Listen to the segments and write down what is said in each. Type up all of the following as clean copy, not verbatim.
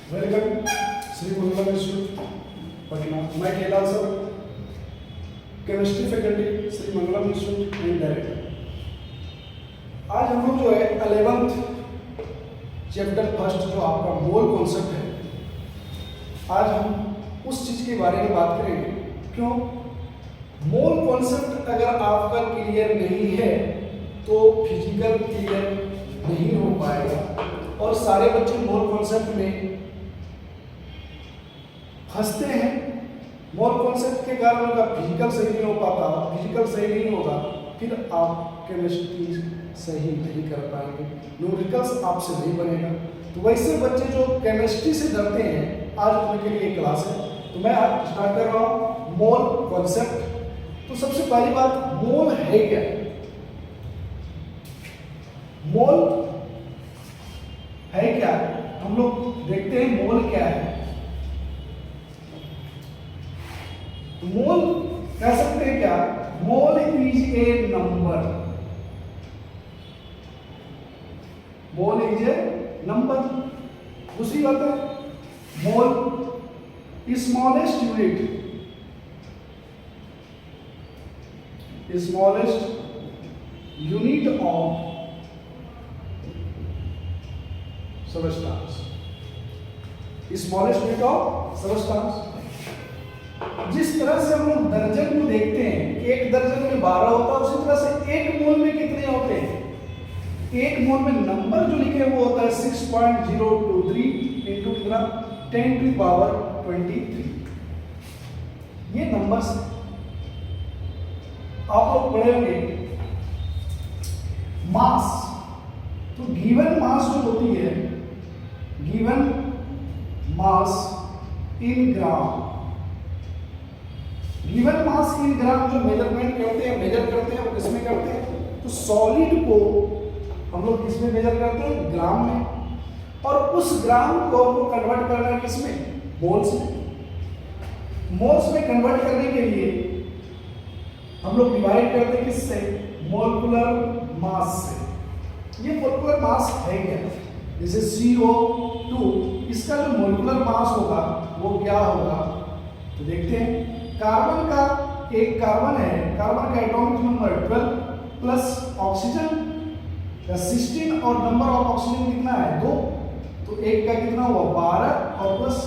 Welcome Shri मंगलम institute Patna. मैं Kedar sir, chemistry faculty Shri Mangalam institute and director. आज हम लोग जो है 11th चैप्टर फर्स्ट जो आपका मोल कॉन्सेप्ट है, आज हम उस चीज़ के बारे में बात करेंगे। क्यों? मोल कॉन्सेप्ट अगर आपका क्लियर नहीं है तो फिजिकल क्लियर नहीं हो पाएगा, और सारे बच्चे मोल कॉन्सेप्ट में फंसते हैं। मोल कॉन्सेप्ट के कारण उनका फिजिकल सही नहीं हो पाता, फिजिकल सही नहीं होगा, फिर आप केमिस्ट्री सही नहीं कर पाएंगे, न्यूमेरिकल्स आपसे नहीं बनेगा। तो वैसे बच्चे जो केमिस्ट्री से डरते हैं, आज उनके लिए क्लास है। तो मैं आज स्टार्ट कर रहा हूँ मोल कॉन्सेप्ट। तो सबसे पहली बात, मोल है क्या? मोल है क्या? हम लोग देखते हैं मोल क्या है। मोल कह सकते हैं क्या? Mole is a number. Mole is a number. दूसरी बात है, mole smallest unit, smallest unit of substance, smallest unit of substance. जिस तरह से हम लोग दर्जन में देखते हैं, एक दर्जन में 12 होता है, उसी तरह से एक मोल में कितने होते हैं? एक मोल में नंबर जो लिखे वो होता है 6.023 इंटू कितना 10⁻23। ये नंबर्स आप लोग पढ़े होंगे। मास, तो गिवन मास जो होती है, गिवन मास इन ग्राम, गिवन मास इन ग्राम जो मेजरमेंट करते हैं, मेजर करते हैं, वो किसमें करते हैं? तो सॉलिड को हम लोग किसमें मेजर करते हैं? ग्राम में। और उस ग्राम को हमको कन्वर्ट करना है किसमें? मोल्स में। मोल्स में कन्वर्ट करने के लिए हम लोग डिवाइड करते हैं किससे? मोलिकुलर मास से। ये मोलिकुलर मास है क्या? जैसे CO2, इसका जो मोलिकुलर मास होगा वो क्या होगा? तो देखते हैं। कार्बन का एक कार्बन है, कार्बन का एटॉमिक नंबर 12 प्लस ऑक्सीजन का 16 और नंबर ऑफ ऑक्सीजन कितना है? 2। तो एक का कितना हुआ? 12 और प्लस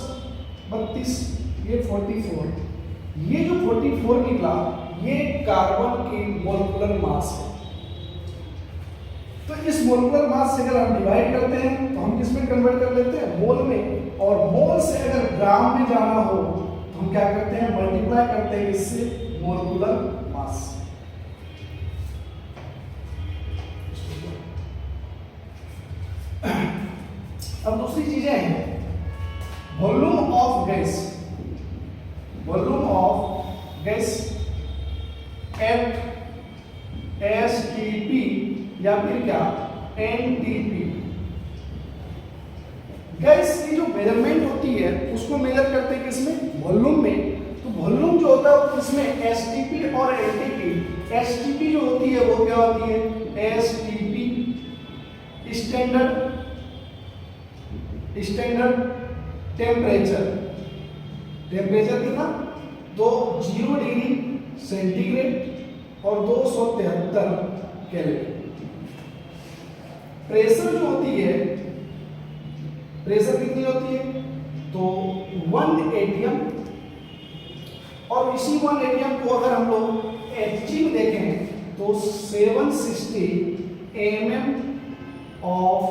32, ये 44। ये जो 44 निकला, ये कार्बन की मोलिकुलर मास है। तो इस मोलिकुलर मास से अगर हम डिवाइड करते हैं तो हम किसमें कन्वर्ट कर लेते हैं? मोल में। और मोल से अगर ग्राम में जाना हो तो हम क्या करते हैं? मल्टीप्लाई करते हैं इससे मोलिकुलर मास। अब दूसरी चीजें हैं, volume of gas, volume of gas at STP या फिर क्या NTP। गैस की जो मेजरमेंट होती है उसको मेजर करते हैं किसमें? वॉल्यूम में। तो वॉल्यूम जो होता है उसमें STP और NTP। STP जो होती है वो क्या होती है? STP standard temperature. टेम्परेचर कितना? 0 डिग्री सेंटीग्रेड और 273 केल्विन। प्रेशर जो होती है, प्रेशर कितनी होती है? तो 1 atm। और इसी 1 atm को अगर हम लोग Hg में देखें तो 760 mm ऑफ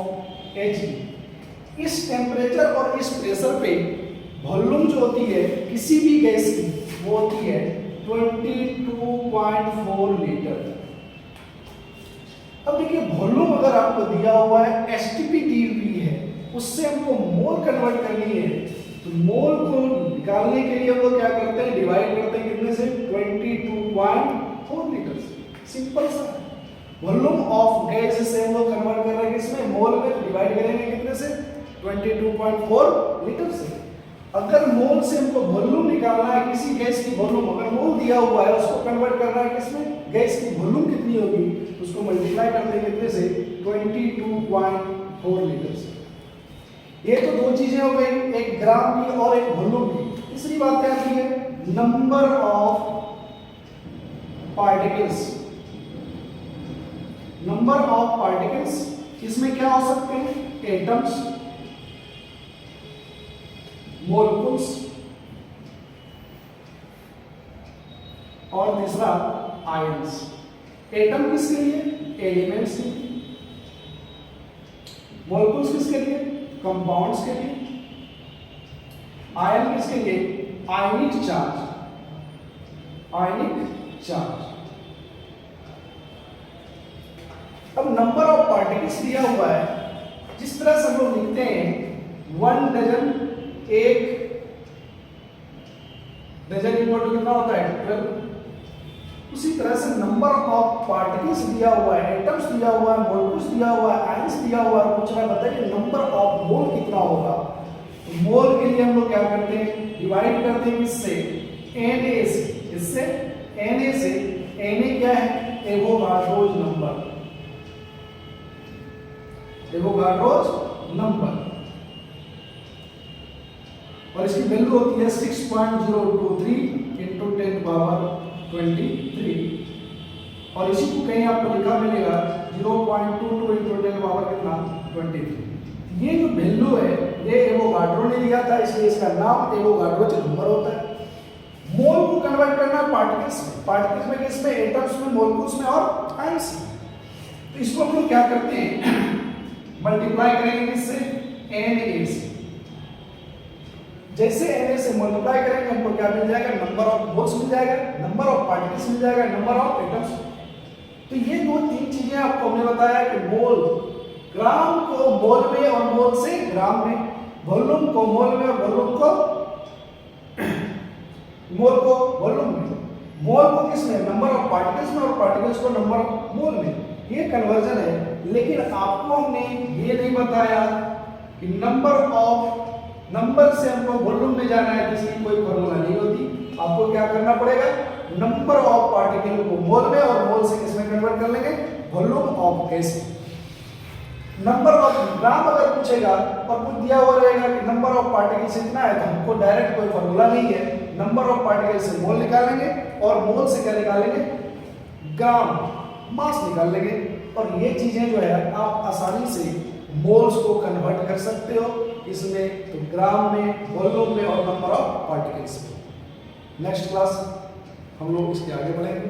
Hg। इस टेम्परेचर और इस प्रेशर पे वॉल्यूम जो होती है किसी भी गैस की वो होती है 22.4 लीटर। अब देखिए, वॉल्यूम अगर आपको दिया हुआ है, STP दी हुई है, उससे हमको मोल कन्वर्ट करनी है। तो मोल को निकालने के लिए हम लोग क्या करते हैं? डिवाइड करते हैं कितने से? 22.4 लीटर से। सिंपल सा। वॉल्यूम ऑफ गैस से हम लोग कन्वर्ट कर रहे हैं किसमें? मोल में। डिवाइड करेंगे कितने से? 22.4 लीटर से। अगर मोल से हमको वॉल्यूम निकालना है किसी गैस की, वॉल्यूम अगर मोल दिया हुआ है उसको कन्वर्ट करना है किसमें? गैस की वॉल्यूम कितनी होगी उसको मल्टीप्लाई करते हैं कितने से? 22.4 लीटर से। ये तो दो चीजें हो गई, एक ग्राम की और एक वॉल्यूम की। तीसरी बात क्या आती है, number of particles. Number of particles इसमें क्या हो सकते हैं, एटम्स, मोलकुल्स और तीसरा आयंस। एटम किसके लिए, एलिमेंट्स के लिए। मोलकुल्स किसके लिए, कंपाउंड्स के लिए। आयन किसके लिए, आयनिक चार्ज, आयनिक चार्ज। अब नंबर ऑफ पार्टिकल्स दिया हुआ है, जिस तरह से हम लोग लिखते हैं 1 डजन, एक डजन इक्वल टू कितना होता है 12। उसी तरह से नंबर ऑफ पार्टिकल्स दिया हुआ है, एटम्स दिया हुआ है, मॉलिक्यूल्स दिया हुआ है, आयंस दिया हुआ है, पूछ रहा है बताइए नंबर ऑफ मोल कितना होगा। तो मोल के लिए हम लोग क्या करते हैं, डिवाइड करते हैं किससे, Na से। इससे Na से, Na क्या है, एवोगाड्रोज नंबर, एवोगाड्रोज नंबर। और इसकी वैल्यू होती है 6.023 इंटू 10 पावर 23। और इसी को कहीं आपको लिखा मिलेगा 0.22 इंटू 10 पावर कितना 23। ये जो वैल्यू है ये एवोगाड्रो ने दिया था, इसलिए इसका नाम एवोगाड्रोज नंबर होता है। मोल को कन्वर्ट करना पार्टिकल्स में, पार्टिकल्स में किसमें, एटम्स में, मोलकुल्स में और आयंस में। तो इसको हम लोग क्या करते हैं, मल्टीप्लाई करेंगे किससे, Na से। जैसे Na से मल्टीप्लाई करेंगे हमको क्या मिल जाएगा, नंबर ऑफ मोल्स मिल जाएगा, नंबर ऑफ पार्टिकल्स मिल जाएगा, नंबर ऑफ एटम्स। तो ये दो तीन चीजें आपको हमने बताया कि मोल, ग्राम को मोल में और मोल से ग्राम में, वॉल्यूम को मोल में और वॉल्यूम को मोल को वॉल्यूम में, मोल को किसमें, नंबर ऑफ पार्टिकल्स में और पार्टिकल्स को नंबर ऑफ मोल में। ये कन्वर्जन है। लेकिन आपको हमने ये नहीं बताया कि नंबर से हमको वॉल्यूम में जाना है, जिसकी कोई फॉर्मूला नहीं होती। आपको क्या करना पड़ेगा, नंबर ऑफ पार्टिकल को मोल में और मोल से किसमें कन्वर्ट कर लेंगे, वॉल्यूम ऑफ गैस में। नंबर ऑफ ग्राम अगर पूछेगा और कुछ दिया हुआ रहेगा कि नंबर ऑफ पार्टिकल से इतना है, तो हमको डायरेक्ट कोई फॉर्मूला नहीं है। नंबर ऑफ पार्टिकल से मोल निकालेंगे और मोल से क्या निकालेंगे, ग्राम, मास निकाल लेंगे। और ये चीजें जो है आप आसानी से मोल्स को कन्वर्ट कर सकते हो इसमें, तो ग्राम में, वॉल्यूम में और नंबर ऑफ पार्टिकल्स में। नेक्स्ट क्लास हम लोग इसके आगे बढ़ेंगे।